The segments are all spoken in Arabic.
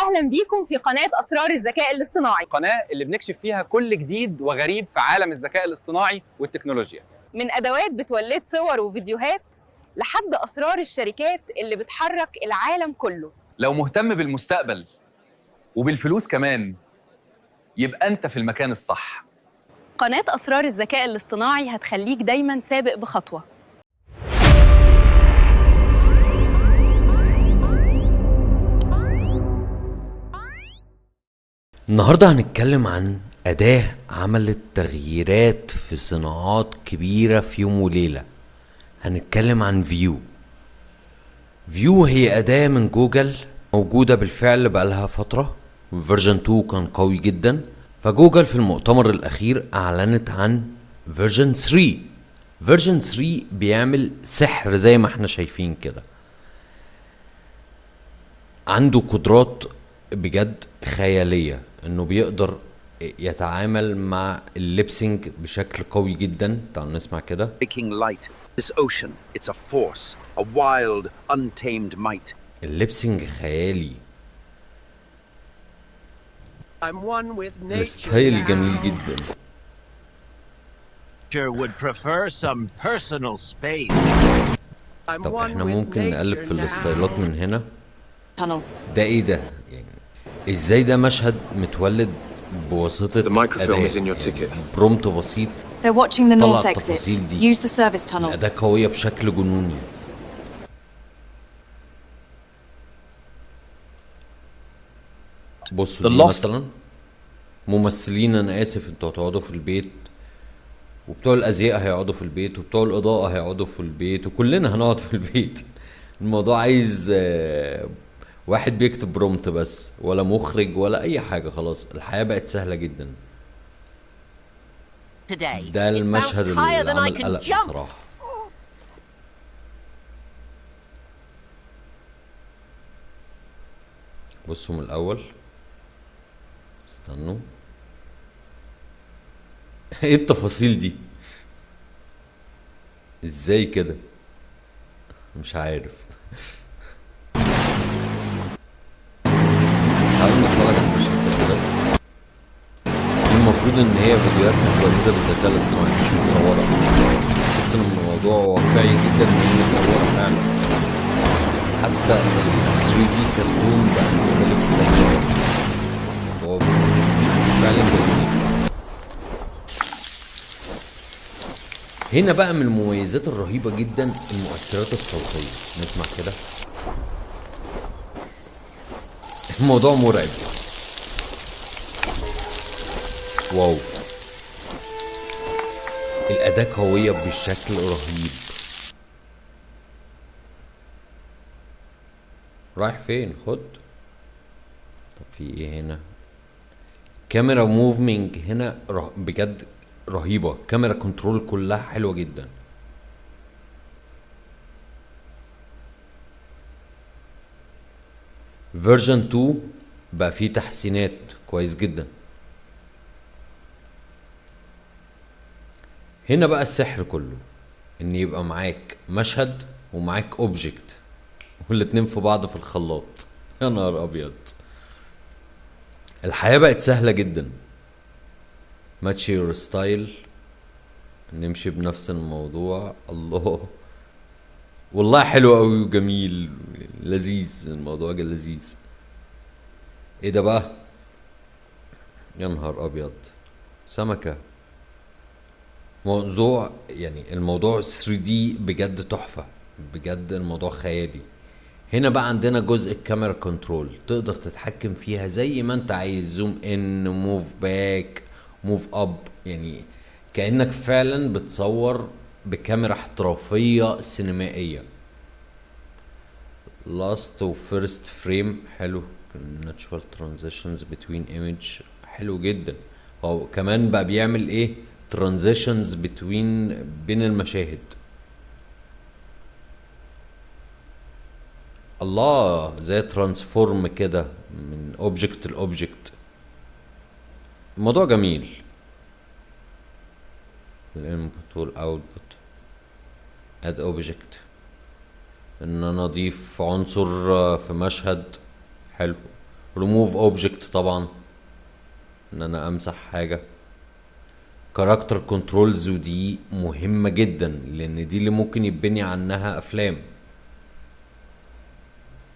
واهلا بيكم في قناه اسرار الذكاء الاصطناعي، القناه اللي بنكشف فيها كل جديد وغريب في عالم الذكاء الاصطناعي والتكنولوجيا، من ادوات بتولد صور وفيديوهات لحد اسرار الشركات اللي بتحرك العالم كله. لو مهتم بالمستقبل وبالفلوس كمان يبقى انت في المكان الصح. قناه اسرار الذكاء الاصطناعي هتخليك دايما سابق بخطوه. النهاردة هنتكلم عن أداة عملت تغييرات في صناعات كبيرة في يوم وليلة. هنتكلم عن فيو هي أداة من جوجل موجودة بالفعل بقالها فترة، فيرجن 2 كان قوي جدا، فجوجل في المؤتمر الأخير أعلنت عن فيرجن 3. فيرجن 3 بيعمل سحر زي ما احنا شايفين كده، عنده قدرات بجد خيالية، انه بيقدر يتعامل مع الليبسينج بشكل قوي جدا. تعالوا نسمع كده. Breaking light, this ocean, it's a force, a wild, untamed might. الليبسينج خيالي، I'm one with nature. الستايل جميل جدا. Nature would prefer some personal space. طب احنا ممكن نقلب في الستايلات من هنا. ده ايه ده؟ يعني ازاي ده مشهد متولد بواسطة أداة برومت بسيط They're watching the طلع north exit. التفاصيل دي. Use the service tunnel. الأداة قوية بشكل جنوني. بصوا دي مثلا ممثلين، انا اسف انتوا هتقعدوا في البيت، وبتوع الازياء هيقعدوا في البيت، وبتوع الاضاءة هيقعدوا في البيت، وكلنا هنقعد في البيت. الموضوع عايز واحد بيكتب برومت بس، ولا مخرج ولا اي حاجة، خلاص الحياة بقت سهلة جدا. ده المشهد اللي عمل قلق بصراحة. بصوا من الاول، استنوا. ايه التفاصيل دي؟ ازاي كده؟ مش عارف. تعالوا نتفرج على المشهد كده. المفروض ان هي فيديوهات متولدة بالذكاء الاصطناعي مش متصورة، بس ان الموضوع واقعي جدا ان هي متصورة فعلا. حتى ال 3D كرتون بقى مختلف تماما. الموضوع فعلا جميل. هنا بقى من المميزات الرهيبة جدا المؤثرات الصوتية. نسمع كده. الموضوع مرعب. واو، الأداة قوية بشكل رهيب. رايح فين؟ خد. طب في ايه هنا؟ كاميرا موفمنج هنا بجد رهيبة. كاميرا كنترول كلها حلوة جدا. فيرجن 2 بقى فيه تحسينات كويس جدا. هنا بقى السحر كله، ان يبقى معاك مشهد ومعاك اوبجكت والاتنين في بعض في الخلاط. يا نهار ابيض، الحياة بقت سهلة جدا. ماتش يور ستايل، نمشي بنفس الموضوع. الله، والله حلو قوي وجميل لذيذ. الموضوع لذيذ. ايه ده بقى؟ يا نهار ابيض، سمكة. موضوع يعني الموضوع 3D بجد تحفة، بجد الموضوع خيالي. هنا بقى عندنا جزء الكاميرا كنترول، تقدر تتحكم فيها زي ما انت عايز، زوم ان، موف باك، موف اب، يعني كأنك فعلا بتصور بكاميرا احترافية سينمائية. لاست وفيرست فريم حلو. natural transitions between image حلو جدا. هو كمان بقى بيعمل ايه؟ transitions بين المشاهد. الله، زي ترانسفورم كده من اوبجكت لاوبجكت. الموضوع جميل. الانبوت والاوتبوت، اد اوبجكت، ان انا اضيف عنصر في مشهد حلو، remove object طبعا ان انا امسح حاجة. كاركتر كنترولز، ودي مهمة جدا لان دي اللي ممكن يبني عنها افلام.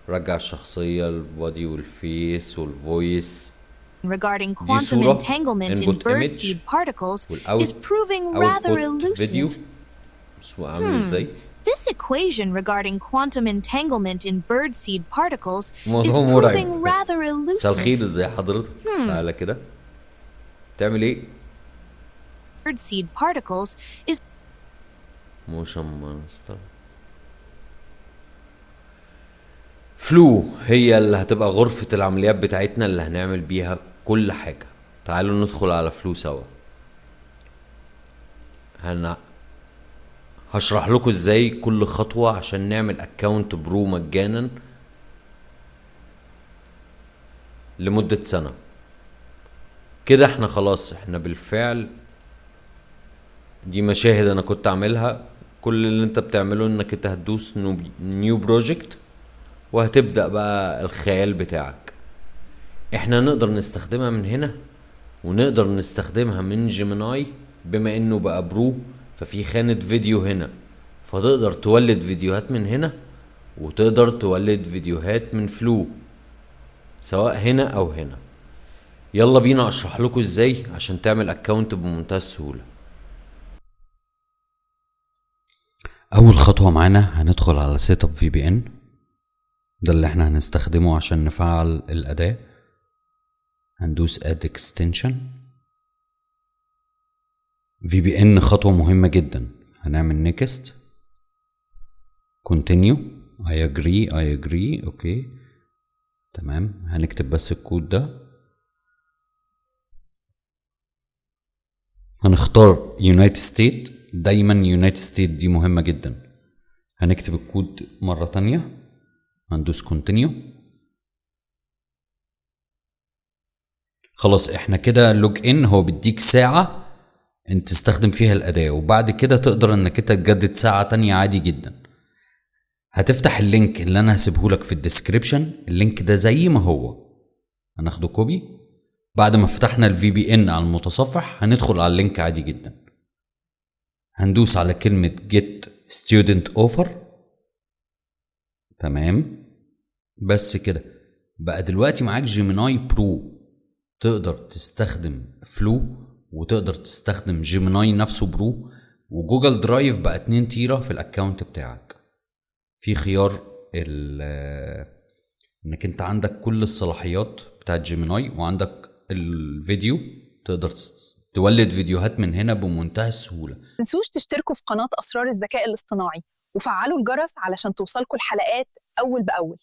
رجع الشخصية، البودي والفيس والفويس. regarding دي quantum صورة entanglement in input image birdseed particles والout is proving rather فيديو. elusive. بصوا عامل ازاي. This equation regarding quantum entanglement in birdseed particles is موضوع proving مرعب. rather مساء الخير، elusive. ازاي حضرتك؟ تعالى كده. تعمل ايه؟ Birdseed particles is موشن مانستر. فلو هي اللي هتبقى غرفة العمليات بتاعتنا اللي هنعمل بيها كل حاجة. تعالوا ندخل على فلو سوا. هشرح لكم ازاي كل خطوة عشان نعمل اكاونت برو مجانا لمدة سنة. كده احنا خلاص، احنا بالفعل دي مشاهد انا كنت اعملها. كل اللي انت بتعمله انك انت هتدوس نيو بروجكت وهتبدأ بقى الخيال بتاعك. احنا نقدر نستخدمها من هنا ونقدر نستخدمها من جيميناي بما انه بقى برو، ففي خانة فيديو هنا، فتقدر تولد فيديوهات من هنا وتقدر تولد فيديوهات من فلو سواء هنا او هنا. يلا بينا اشرح لكم ازاي عشان تعمل اكاونت بمنتهى السهولة. اول خطوة معانا هندخل على سيت اب في بي ان، ده اللي احنا هنستخدمه عشان نفعل الاداة. هندوس اد اكستنشن في بي ان. خطوة مهمة جدا، هنعمل نيكست كونتينيو I agree اوكي تمام. هنكتب بس الكود ده، هنختار يونايتد ستيت. دايما يونايتد ستيت دي مهمة جدا. هنكتب الكود مرة تانية، هندوس كونتينيو. خلاص احنا كده لوج ان. هو بيديك ساعة انت تستخدم فيها الأداة، وبعد كده تقدر انك انت تجدد ساعة تانية عادي جدا. هتفتح اللينك اللي انا هسيبهولك في الديسكريبشن. اللينك ده زي ما هو هناخده كوبي. بعد ما فتحنا الفي بي ان على المتصفح هندخل على اللينك عادي جدا. هندوس على كلمة get student offer. تمام بس كده بقى دلوقتي معاك جيميناي برو، تقدر تستخدم فلو وتقدر تستخدم جيميناي نفسه برو. وجوجل درايف بقى 2 تيرا في الاكاونت بتاعك. في خيار انك انت عندك كل الصلاحيات بتاعت جيميناي، وعندك الفيديو تقدر تولد فيديوهات من هنا بمنتهى السهولة. تنسوش تشتركوا في قناة أسرار الذكاء الاصطناعي وفعلوا الجرس علشان توصلكوا الحلقات أول بأول.